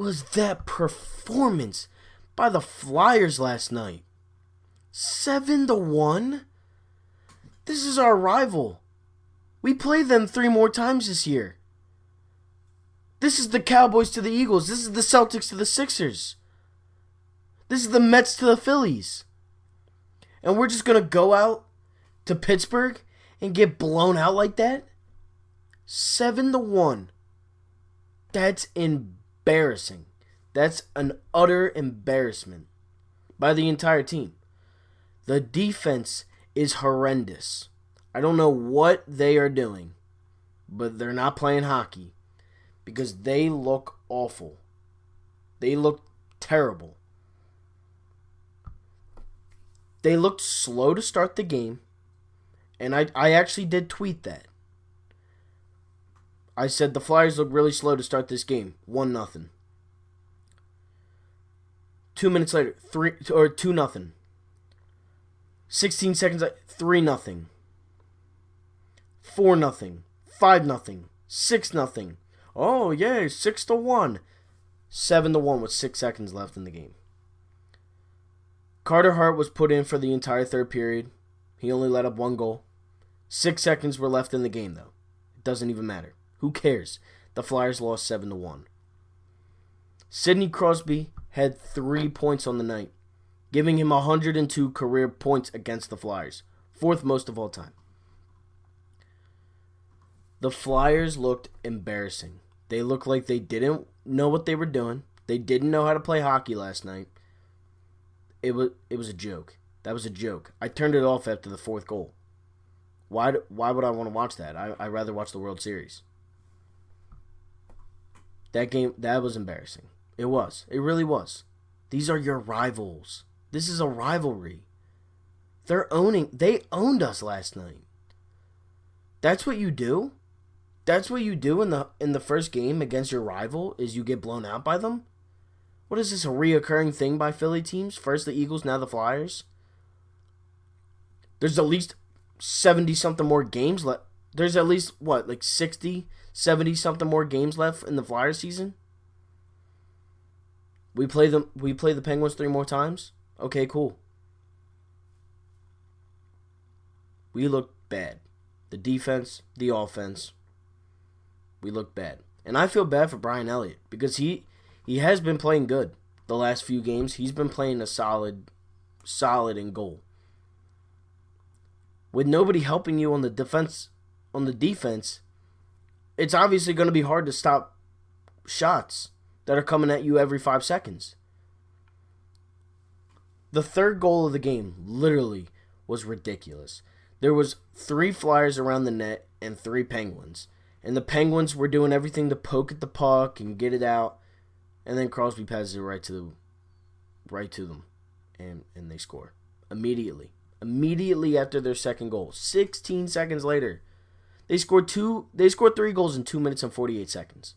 was that performance by the Flyers last night? 7-1? This is our rival. We play them 3 more times this year. This is the Cowboys to the Eagles. This is the Celtics to the Sixers. This is the Mets to the Phillies. And we're just going to go out to Pittsburgh and get blown out like that? 7-1. That's embarrassing. That's an utter embarrassment by the entire team. The defense is horrendous. I don't know what they are doing, but they're not playing hockey because they look awful. They look terrible. They looked slow to start the game, and I actually did tweet that. I said the Flyers look really slow to start this game. 1-0. 2 minutes later, 2-0. 16 seconds later, 3-0. 4-0. 5-0. 6-0. Oh yeah, 6-1. 7-1 with 6 seconds left in the game. Carter Hart was put in for the entire third period. He only let up 1 goal. 6 seconds were left in the game, though. It doesn't even matter. Who cares? The Flyers lost 7-1. Sidney Crosby had 3 points on the night, giving him 102 career points against the Flyers, 4th most of all time. The Flyers looked embarrassing. They looked like they didn't know what they were doing. They didn't know how to play hockey last night. It was a joke. That was a joke. I turned it off after the 4th goal. Why would I want to watch that? I'd rather watch the World Series. That game, that was embarrassing. It was. It really was. These are your rivals. This is a rivalry. They owned us last night. That's what you do? That's what you do in the first game against your rival, is you get blown out by them? What is this, a reoccurring thing by Philly teams? First the Eagles, now the Flyers? There's at least 70-something more games left. There's at least, 60, 70-something more games left in the Flyers season? We play the Penguins 3 more times? Okay, cool. We look bad. The defense, the offense, we look bad. And I feel bad for Brian Elliott because he has been playing good the last few games. He's been playing a solid in goal. With nobody helping you on the defense, it's obviously going to be hard to stop shots that are coming at you every 5 seconds. The 3rd goal of the game literally was ridiculous. There was 3 Flyers around the net and 3 Penguins. And the Penguins were doing everything to poke at the puck and get it out. And then Crosby passes it right to them. And they score. Immediately after their 2nd goal. 16 seconds later. They scored 3 goals in 2 minutes and 48 seconds.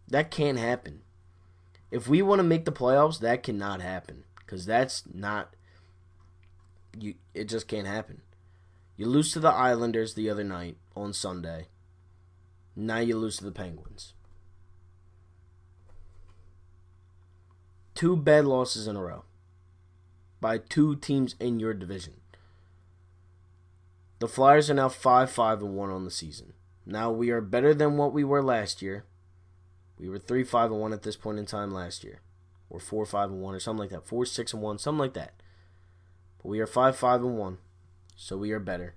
That can't happen. If we want to make the playoffs, that cannot happen. Because that's not... It just can't happen. You lose to the Islanders the other night on Sunday. Now you lose to the Penguins. 2 bad losses in a row by 2 teams in your division. The Flyers are now 5-5-1 on the season. Now we are better than what we were last year. We were 3-5-1 at this point in time last year. Or 4-5-1 or something like that. 4-6-1, something like that. But we are 5-5-1. So we are better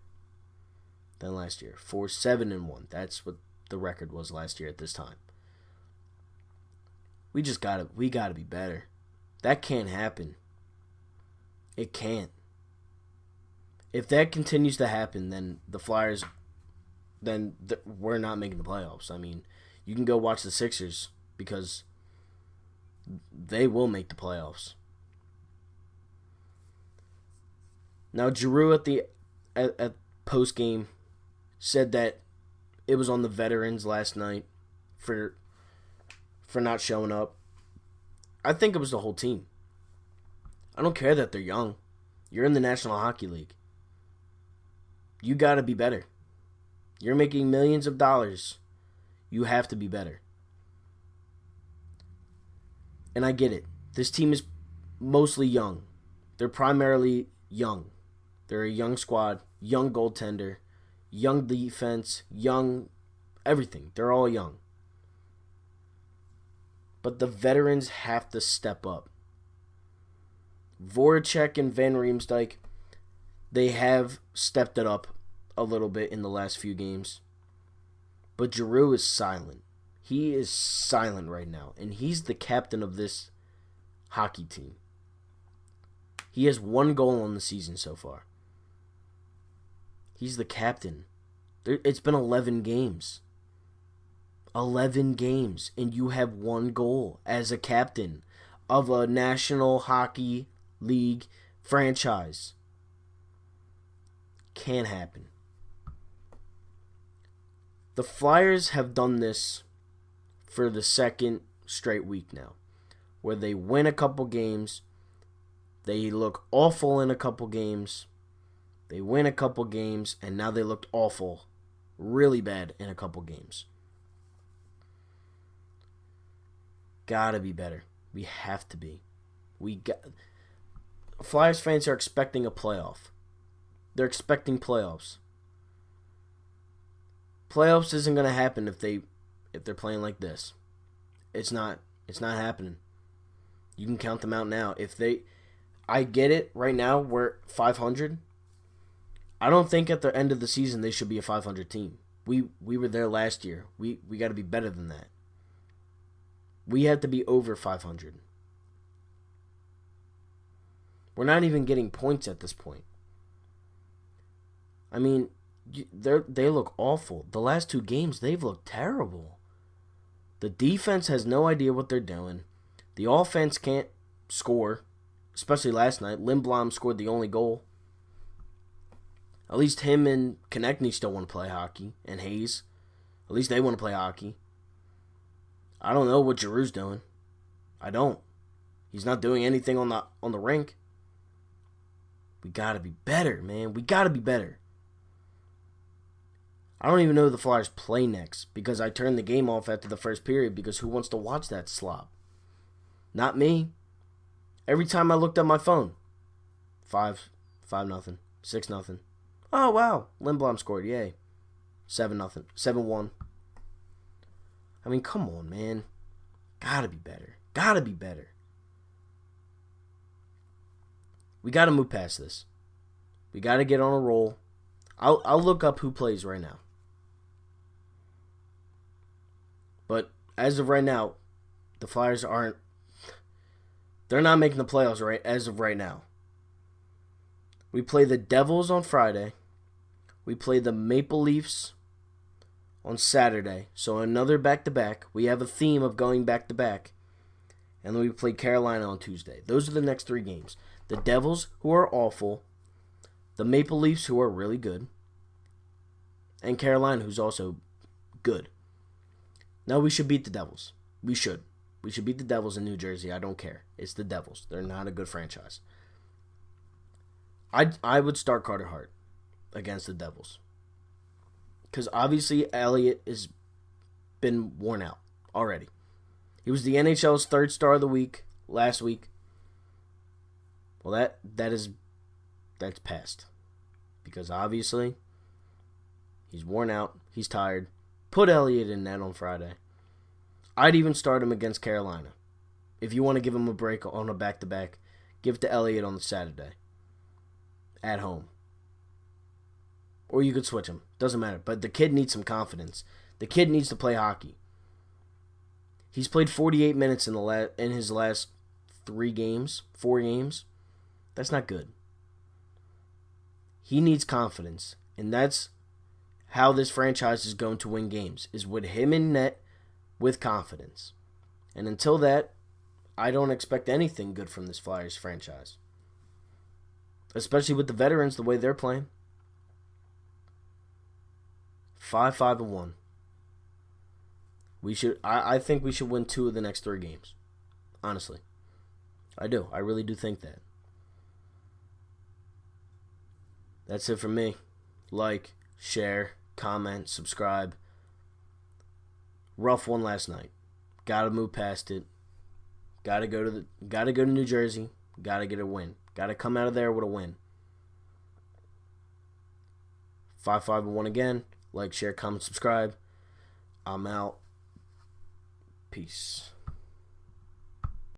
than last year. 4-7-1. That's what the record was last year at this time. We gotta be better. That can't happen. It can't. If that continues to happen, then the Flyers, we're not making the playoffs. I mean, you can go watch the Sixers because they will make the playoffs. Now, Giroux at post game said that it was on the veterans last night for not showing up. I think it was the whole team. I don't care that they're young. You're in the National Hockey League. You got to be better. You're making millions of dollars. You have to be better. And I get it. This team is mostly young. They're primarily young. They're a young squad, young goaltender, young defense, young everything. They're all young. But the veterans have to step up. Voracek and Van Riemsdyk, they have stepped it up a little bit in the last few games. But Giroux is silent. He is silent right now. And he's the captain of this hockey team. He has 1 goal on the season so far. He's the captain. It's been 11 games. 11 games. And you have 1 goal as a captain of a National Hockey League franchise. Can't happen. The Flyers have done this for the second straight week now, where they win a couple games, they look awful in a couple games, they win a couple games, and now they looked awful, really bad in a couple games. Gotta be better. We have to be. Flyers fans are expecting a playoff. They're expecting playoffs. Playoffs isn't gonna happen if they're playing like this. It's not happening. You can count them out now. I get it. Right now we're 500. I don't think at the end of the season they should be a 500 team. We were there last year. We got to be better than that. We have to be over 500. We're not even getting points at this point. I mean, they look awful. The last 2 games, they've looked terrible. The defense has no idea what they're doing. The offense can't score, especially last night. Lindblom scored the only goal. At least him and Konechny still want to play hockey, and Hayes. At least they want to play hockey. I don't know what Giroux's doing. I don't. He's not doing anything on the rink. We gotta be better, man. We gotta be better. I don't even know who the Flyers play next because I turned the game off after the first period because who wants to watch that slop? Not me. Every time I looked at my phone, 5-0, 6-0. Oh, wow. Lindblom scored. Yay. 7-0, 7-1. I mean, come on, man. Gotta be better. Gotta be better. We gotta move past this. We gotta get on a roll. I'll look up who plays right now. But as of right now, the Flyers they're not making the playoffs right as of right now. We play the Devils on Friday. We play the Maple Leafs on Saturday. So another back-to-back. We have a theme of going back-to-back. And then we play Carolina on Tuesday. Those are the next 3 games. The Devils, who are awful. The Maple Leafs, who are really good. And Carolina, who's also good. Now we should beat the Devils. We should. We should beat the Devils in New Jersey. I don't care. It's the Devils. They're not a good franchise. I would start Carter Hart against the Devils. Because obviously Elliott has been worn out already. He was the NHL's 3rd star of the week last week. Well, that's past. Because obviously he's worn out. He's tired. Put Elliott in net on Friday. I'd even start him against Carolina. If you want to give him a break on a back-to-back, give it to Elliott on the Saturday. At home. Or you could switch him. Doesn't matter. But the kid needs some confidence. The kid needs to play hockey. He's played 48 minutes in his last 4 games. That's not good. He needs confidence. And that's how this franchise is going to win games, is with him in net with confidence. And until that, I don't expect anything good from this Flyers franchise. Especially with the veterans, the way they're playing. 5-1. I think we should win 2 of the next 3 games. Honestly. I do. I really do think that. That's it for me. Like, share, comment, subscribe. Rough one last night. Gotta move past it. Gotta go to New Jersey. Gotta get a win. Gotta come out of there with a win. 5-5-1 again. Like, share, comment, subscribe. I'm out. Peace.